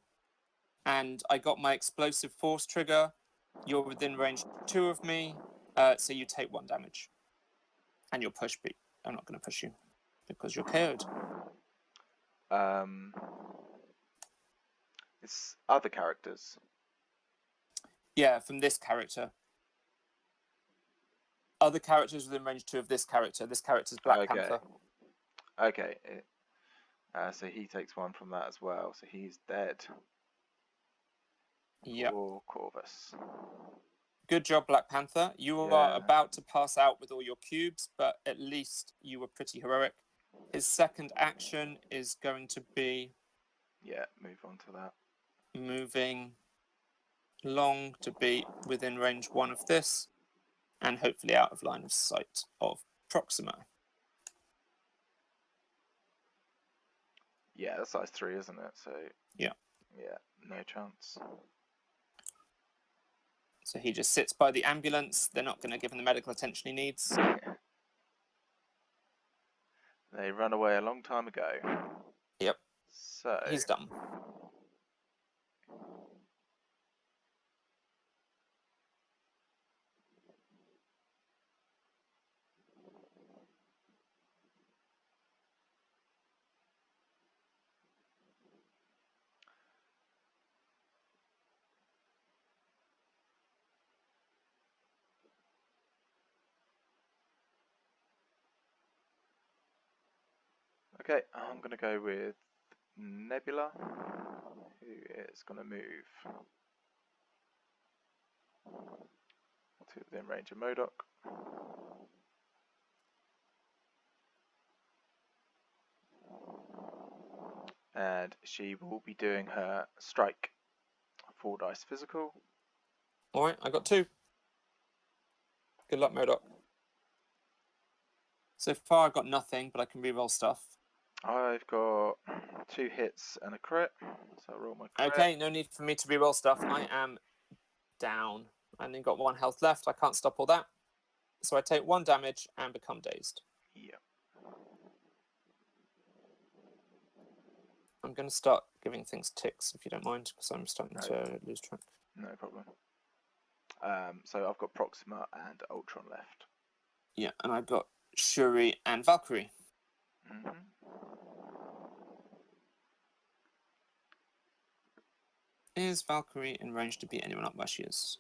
And I got my explosive force trigger. You're within range 2 of me, so you take 1 damage. And you'll push me. I'm not going to push you because you're KO'd. It's other characters. Yeah, from this character. Other characters within range 2 of this character. This character's Black Panther. Okay. So he takes 1 from that as well. So he's dead. Yep. Poor Corvus. Good job, Black Panther. You are about to pass out with all your cubes, but at least you were pretty heroic. His second action is going to be... Yeah, move on to that. Moving long to be within range 1 of this, and hopefully out of line of sight of Proxima. Yeah, that's size 3, isn't it? So Yeah. Yeah, no chance. So he just sits by the ambulance. They're not going to give him the medical attention he needs. They run away a long time ago. Yep. So he's done. okay, I'm going to go with Nebula, who is going to move to within range of Modok. And she will be doing her strike. 4 dice physical. All right, I got 2. Good luck, Modok. So far, I've got nothing, but I can reroll stuff. I've got 2 hits and a crit, so I'll roll my crit. Okay, no need for me to reroll stuff. I am down. I only got 1 health left. I can't stop all that. So I take 1 damage and become dazed. Yeah. I'm going to start giving things ticks, if you don't mind, because I'm starting to lose track. No problem. So I've got Proxima and Ultron left. Yeah, and I've got Shuri and Valkyrie. Mm-hmm. Is Valkyrie in range to beat anyone up where she is?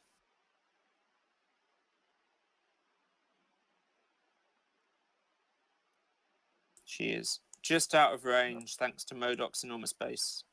She is just out of range thanks to MODOK's enormous base.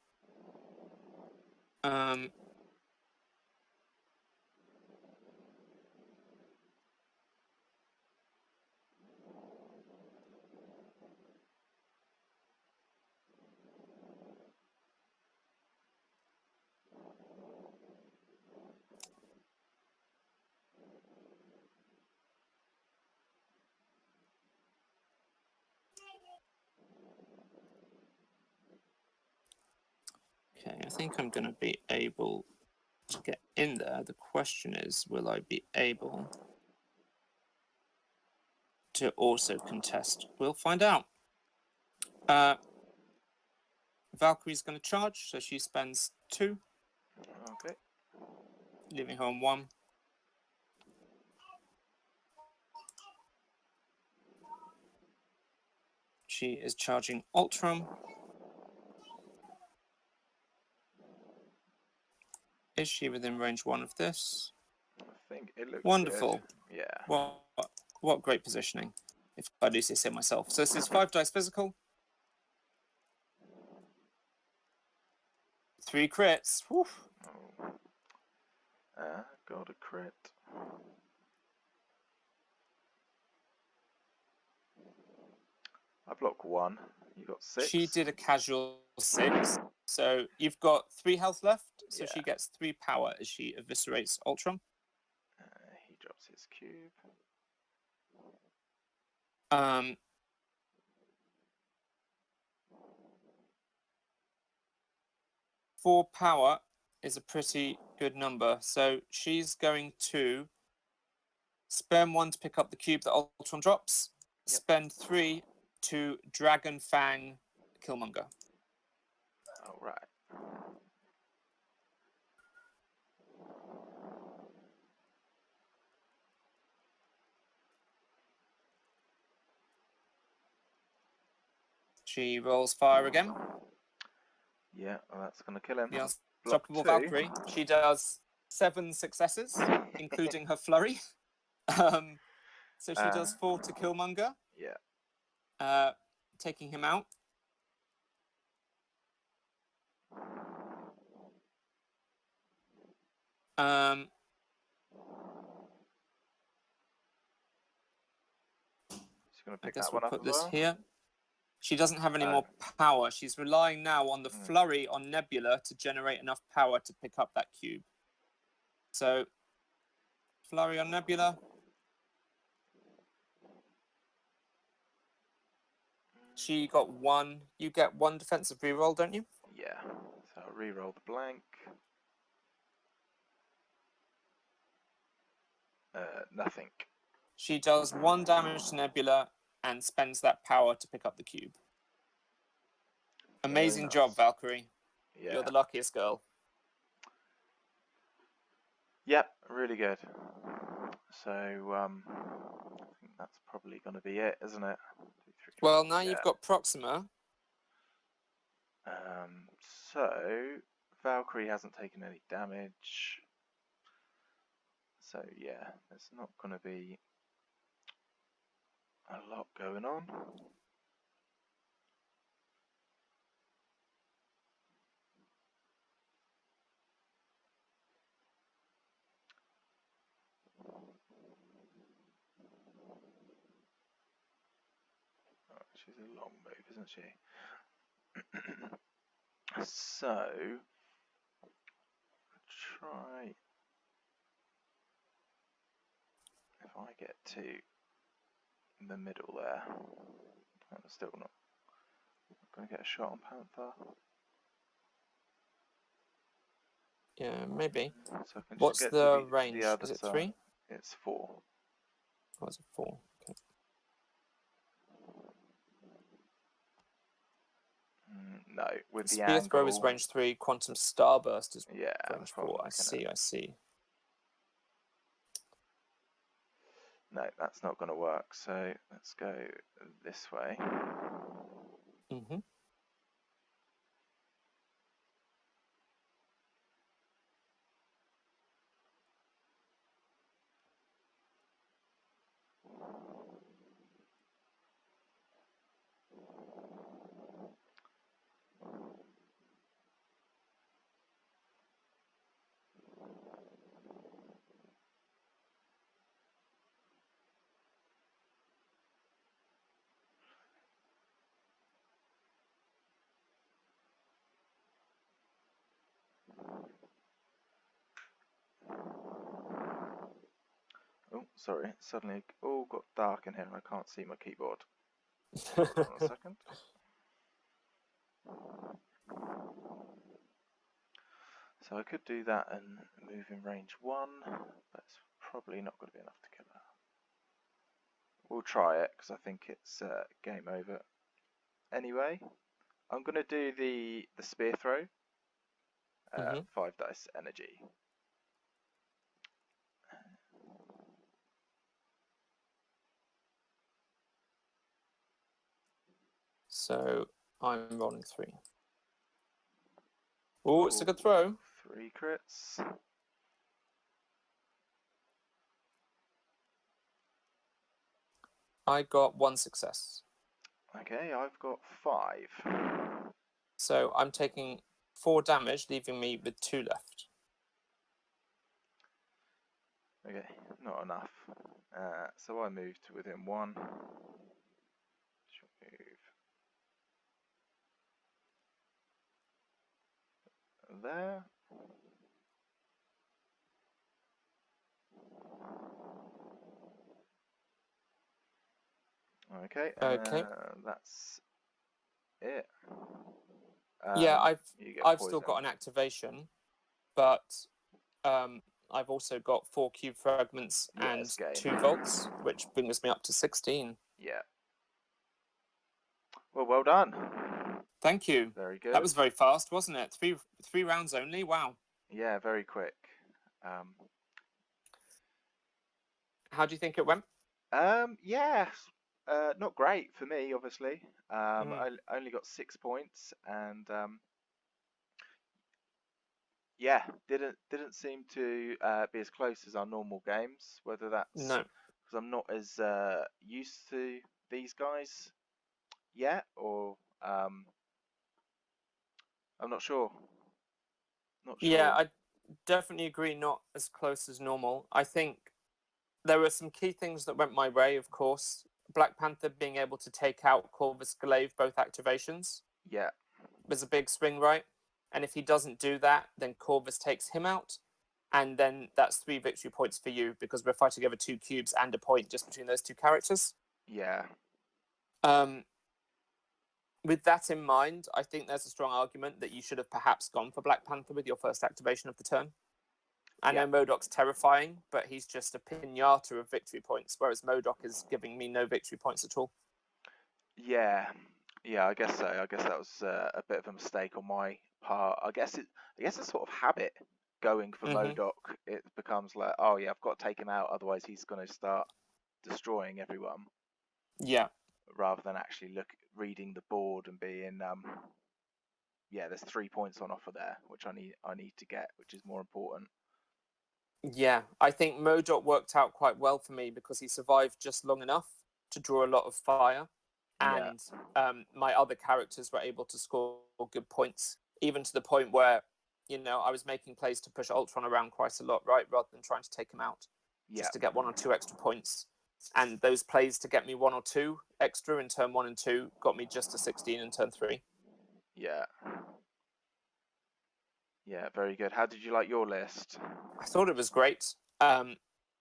Okay, I think I'm going to be able to get in there. The question is, will I be able to also contest? We'll find out. Valkyrie's going to charge, so she spends 2. Okay. Leaving her on 1. She is charging Ultron. Is she within range 1 of this? I think it looks Wonderful. good. Yeah. What great positioning, if I do say so myself. So this is 5 dice physical. 3 crits. Whew. Oh. Got a crit. I block 1. You got 6. She did a casual 6. So you've got 3 health left. So Yeah. she gets 3 power as she eviscerates Ultron. He drops his cube. 4 power is a pretty good number. So she's going to spend 1 to pick up the cube that Ultron drops. Yep. Spend 3 to Dragon Fang Killmonger. All right. She rolls fire again. Yeah, well, that's going to kill him. The Block unstoppable 2. Valkyrie. She does 7 successes, including her flurry. So she does 4 to Killmonger. Yeah. Taking him out. She's going to I pick guess that we'll one up put as this well. here. She doesn't have any more power. She's relying now on the flurry on Nebula to generate enough power to pick up that cube. So, flurry on Nebula. She got 1. You get 1 defensive reroll, don't you? Yeah. So I'll re-roll the blank. Nothing. She does 1 damage to Nebula and spends that power to pick up the cube. Amazing nice. job, Valkyrie. Yeah. You're the luckiest girl. Yep, really good. So, I think that's probably going to be it, isn't it? 2, 3, Well, now you've got Proxima. So, Valkyrie hasn't taken any damage. So, yeah, there's not going to be a lot going on. Oh, she's a long move, isn't she? So, try. If I get to the middle there, I'm still not going to get a shot on Panther. Yeah, maybe. So I can just What's get the to range? the other Is it side. 3? It's 4. Oh, is it 4? Okay. No, with the Spear throw is angle. range 3. Quantum starburst is Yeah, range from 4. I kind of see. No, that's not going to work. So let's go this way. Mm-hmm. Oh, sorry. It suddenly all got dark in here and I can't see my keyboard. Hold on a second. So I could do that and move in range 1, but it's probably not going to be enough to kill her. We'll try it because I think it's game over. Anyway, I'm going to do the spear throw. Mm-hmm. 5 dice energy. So I'm rolling 3. Oh, it's a Oh, good throw. 3 crits. I got 1 success. Okay, I've got 5. So I'm taking 4 damage, leaving me with 2 left. Okay, not enough. So I moved to within 1. Shall move there. Okay, Okay. that's it. Yeah, You get I've still got poisoned. an activation, but I've also got 4 cube fragments Yeah, and it's game. 2 volts, which brings me up to 16. Yeah. Well done. Thank you. Very That good. was very fast, wasn't it? Three rounds only. Wow. Yeah, very quick. Um, How do you think it went? yeah, not great for me, obviously. Mm, I only got 6 points, and yeah, didn't seem to be as close as our normal games. Whether that's no. because I'm not as used to these guys yet, or I'm not sure. Not Yeah, sure. I definitely agree. Not as close as normal. I think there were some key things that went my way. Of course, Black Panther being able to take out Corvus Glaive both activations Yeah, was a big swing, right? And if he doesn't do that, then Corvus takes him out. And then that's 3 victory points for you because we're fighting over 2 cubes and a point just between those 2 characters. yeah, Um, with that in mind, I think there's a strong argument that you should have perhaps gone for Black Panther with your first activation of the turn. I yeah, know MODOK's terrifying, but he's just a pinata of victory points, whereas MODOK is giving me no victory points at all. yeah, yeah. I guess so. I guess that was a bit of a mistake on my part. I guess it's sort of habit going for Mm-hmm. Modok. It becomes like, oh yeah, I've got to take him out, otherwise he's going to start destroying everyone, Yeah. rather than actually reading the board and being yeah, there's 3 points on offer there, which I need to get, which is more important. Yeah. I think MODOK worked out quite well for me because he survived just long enough to draw a lot of fire. Yeah, And my other characters were able to score good points, even to the point where, I was making plays to push Ultron around quite a lot, right? Rather than trying to take him out, yeah, just to get 1 or 2 extra points. And those plays to get me 1 or 2 extra in turn 1 and 2 got me just to 16 in turn 3. yeah, yeah. Very good. How did you like your list? I thought it was great.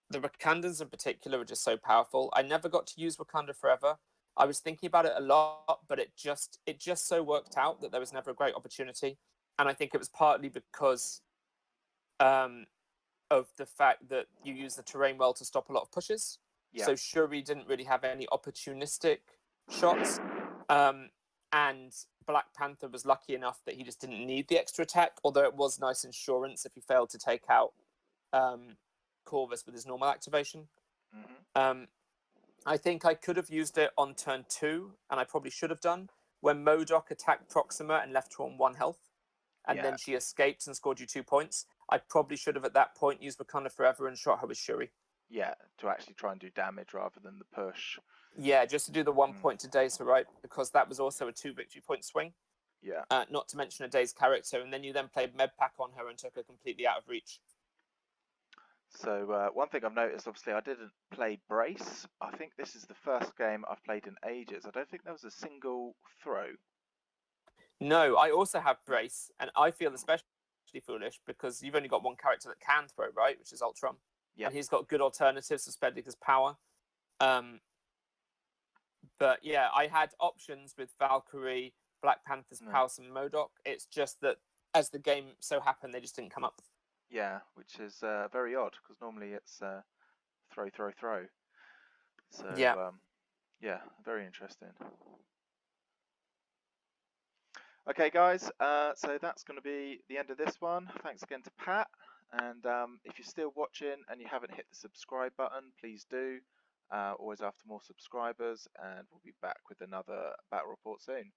The Wakandans in particular are just so powerful. I never got to use Wakanda Forever. I was thinking about it a lot, but it just so worked out that there was never a great opportunity. And I think it was partly because um, of the fact that you use the terrain well to stop a lot of pushes. Yeah, So Shuri didn't really have any opportunistic shots. Um, and Black Panther was lucky enough that he just didn't need the extra attack, although it was nice insurance if he failed to take out Corvus with his normal activation. Hmm. Um, I think I could have used it on turn 2, and I probably should have done, when Modoc attacked Proxima and left her on 1 health, and Yeah, then she escaped and scored you 2 points. I probably should have at that point used Wakanda Forever and shot her with Shuri. yeah, to actually try and do damage rather than the push. Yeah, just to do the 1 Mm. point to Daze, right? Because that was also a 2 victory point swing. Yeah. Not to mention a Daze character, and then you then played Medpack on her and took her completely out of reach. So one thing I've noticed, obviously, I didn't play Brace. I think this is the first game I've played in ages. I don't think there was a single throw. No, I also have Brace, and I feel especially foolish because you've only got one character that can throw, right? Which is Ultron. Yep. And he's got good alternatives to Spedika's power. Um, but yeah, I had options with Valkyrie, Black Panther's No. Pulse, and Modoc. It's just that as the game so happened, they just didn't come up. Yeah, which is very odd because normally it's throw, throw, throw. So Yeah. yeah, very interesting. Okay, guys. So that's going to be the end of this one. Thanks again to Pat. And if you're still watching and you haven't hit the subscribe button, please do. Always after more subscribers, and we'll be back with another battle report soon.